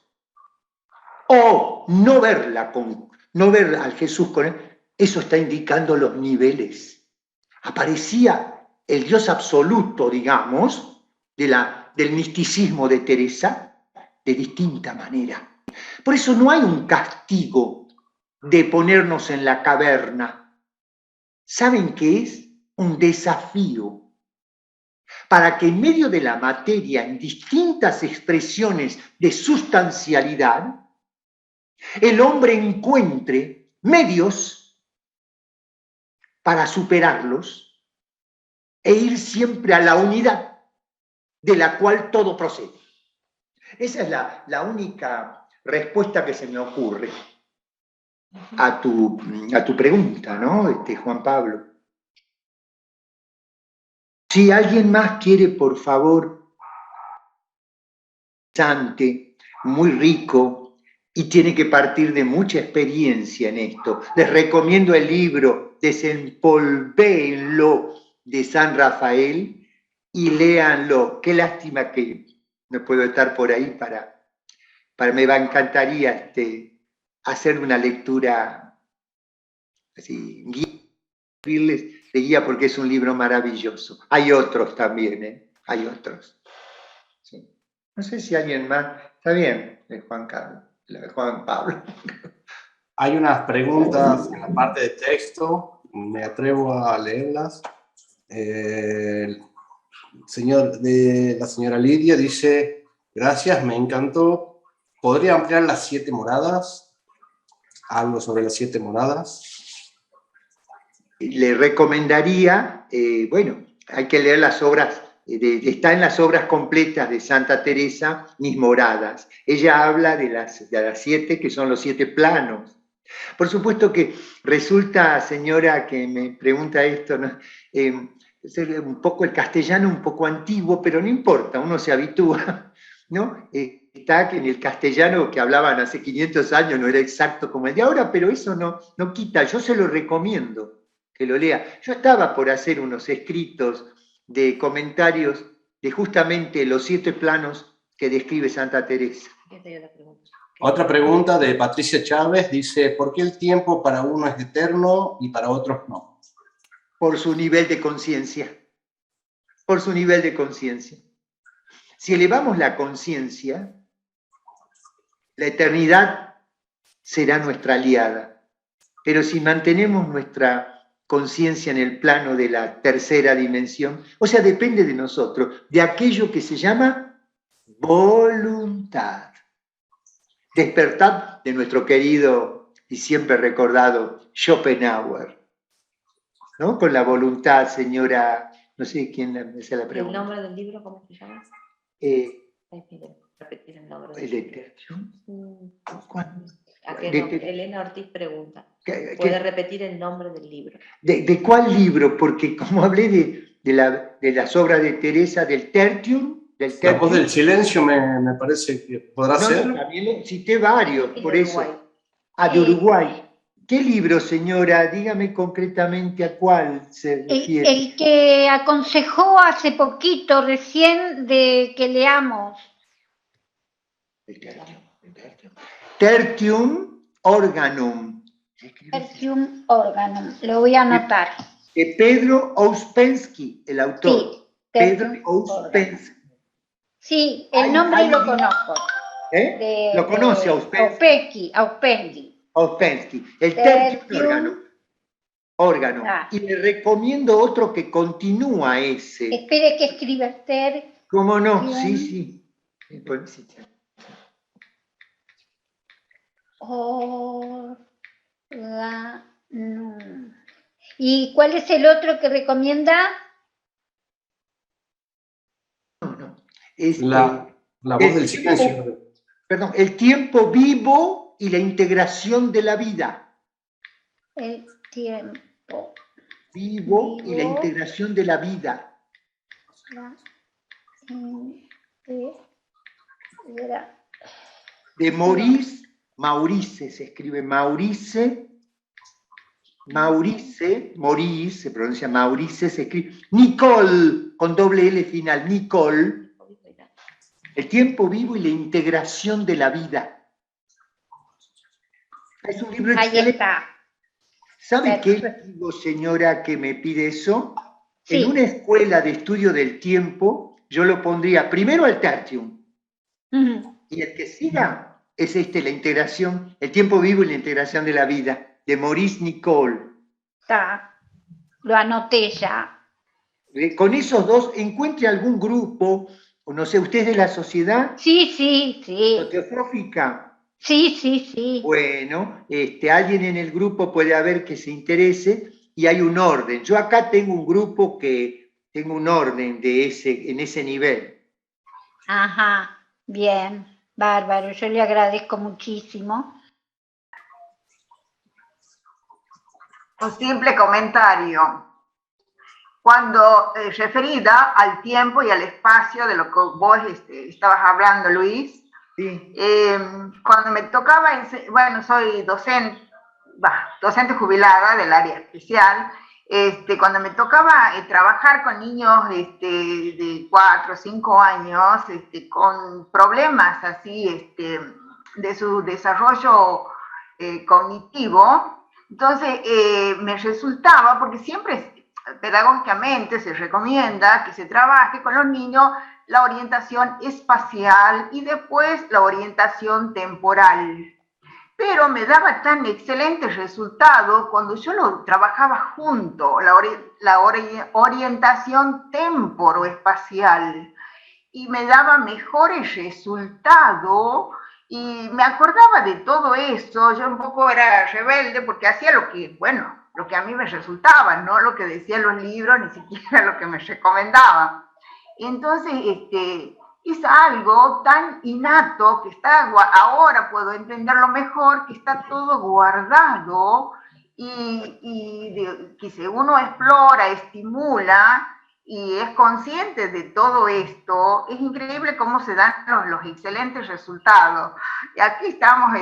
o no ver al Jesús con él, eso está indicando los niveles. Aparecía el Dios absoluto, digamos, del misticismo de Teresa, de distinta manera. Por eso no hay un castigo de ponernos en la caverna. ¿Saben qué es? Un desafío para que en medio de la materia, en distintas expresiones de sustancialidad, el hombre encuentre medios para superarlos e ir siempre a la unidad de la cual todo procede. Esa es la única respuesta que se me ocurre a tu pregunta, ¿no, Juan Pablo? Si alguien más quiere, por favor, interesante, muy rico, y tiene que partir de mucha experiencia en esto. Les recomiendo el libro Desempolvéenlo de San Rafael y léanlo. Qué lástima que no puedo estar por ahí me encantaría hacer una lectura así, de guía, porque es un libro maravilloso. Hay otros también, ¿eh? Hay otros. Sí. No sé si alguien más. Está bien, Juan Pablo. Hay unas preguntas en la parte de texto, me atrevo a leerlas. La señora Lidia dice, gracias, me encantó. ¿Podría ampliar las 7 moradas? Algo sobre las 7 moradas. Le recomendaría, bueno, hay que leer las obras, está en las obras completas de Santa Teresa, Mis Moradas. Ella habla de las 7, que son los 7 planos. Por supuesto que resulta, señora, que me pregunta esto, ¿no? Un poco el castellano, un poco antiguo, pero no importa, uno se habitúa, ¿no? Está que en el castellano que hablaban hace 500 años no era exacto como el de ahora, pero eso no quita, yo se lo recomiendo que lo lea. Yo estaba por hacer unos escritos de comentarios de justamente los 7 planos que describe Santa Teresa. Otra pregunta de Patricia Chávez dice, ¿por qué el tiempo para uno es eterno y para otros no? Por su nivel de conciencia. Por su nivel de conciencia. Si elevamos la conciencia, la eternidad será nuestra aliada. Pero si mantenemos nuestra conciencia en el plano de la tercera dimensión, o sea, depende de nosotros, de aquello que se llama voluntad. Despertad de nuestro querido y siempre recordado Schopenhauer, ¿no? Con la voluntad, señora, no sé quién me hace la pregunta. ¿El nombre del libro cómo se llama? Repetir el nombre del libro. Elena Ortiz pregunta. ¿Puede repetir el nombre del libro? ¿De cuál libro? Porque como hablé de las obras de Teresa, del Tertium. La voz del silencio me parece que podrá ser. No, también cité varios, por eso. De Uruguay. ¿Qué libro, señora? Dígame concretamente a cuál se refiere. El que aconsejó hace poquito, recién, de que leamos. Tertium Organum. Tertium Organum, lo voy a anotar. De Pedro Ouspensky, el autor. Sí, Pedro Ouspensky. Sí, el nombre lo conozco. ¿Lo conoce Ouspensky? Ouspensky. El Tertium Órgano. Y le recomiendo otro que continúa ese. Espere que escriba ¿Cómo no? Sí. Organum. ¿Y cuál es el otro que recomienda? No. La voz del silencio. Perdón, el tiempo vivo y la integración de la vida. El tiempo vivo y la integración de la vida. De Maurice, se escribe Maurice, se pronuncia Maurice, se escribe Nicole, con doble L final, Nicole. El tiempo vivo y la integración de la vida. Es un libro excelente. Ahí está. ¿Sabe qué digo, señora, que me pide eso? Sí. En una escuela de estudio del tiempo, yo lo pondría primero al Tertium. Y el que siga es la integración, el tiempo vivo y la integración de la vida, de Maurice Nicole. Está. Lo anoté ya. Con esos dos, encuentre algún grupo, o no sé, ¿usted es de la sociedad? Sí. Teosófica. Sí. Bueno, alguien en el grupo puede haber que se interese y hay un orden. Yo acá tengo un grupo que tengo un orden en ese nivel. Ajá, bien, bárbaro, yo le agradezco muchísimo. Un simple comentario. cuando referida al tiempo y al espacio de lo que vos estabas hablando, Luis. Sí. Cuando me tocaba, bueno, soy docente jubilada del área especial. Cuando me tocaba trabajar con niños de 4 o 5 años con problemas así de su desarrollo cognitivo, entonces me resultaba, porque siempre pedagógicamente se recomienda que se trabaje con los niños la orientación espacial y después la orientación temporal. Pero me daba tan excelente resultado cuando yo lo trabajaba junto, la orientación temporoespacial, y me daba mejores resultados, y me acordaba de todo eso. Yo un poco era rebelde porque hacía lo que a mí me resultaba, no lo que decían los libros, ni siquiera lo que me recomendaban. Entonces, es algo tan innato que ahora puedo entenderlo mejor, que está todo guardado y que si uno explora, estimula y es consciente de todo esto, es increíble cómo se dan los excelentes resultados. Y aquí estamos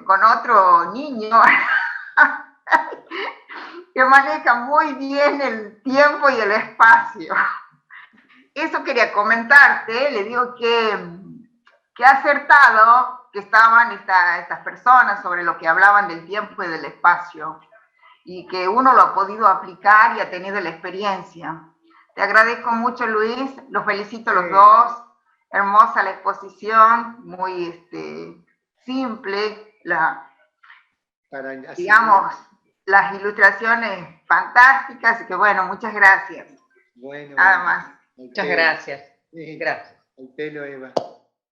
con otro niño que maneja muy bien el tiempo y el espacio. Eso quería comentarte, le digo que acertado que estaban estas personas sobre lo que hablaban del tiempo y del espacio, y que uno lo ha podido aplicar y ha tenido la experiencia. Te agradezco mucho, Luis, los felicito a los dos, hermosa la exposición, muy simple, digamos, las ilustraciones fantásticas, y que bueno, muchas gracias. Bueno, nada más. Muchas gracias. Sí. Gracias. Al pelo, Eva.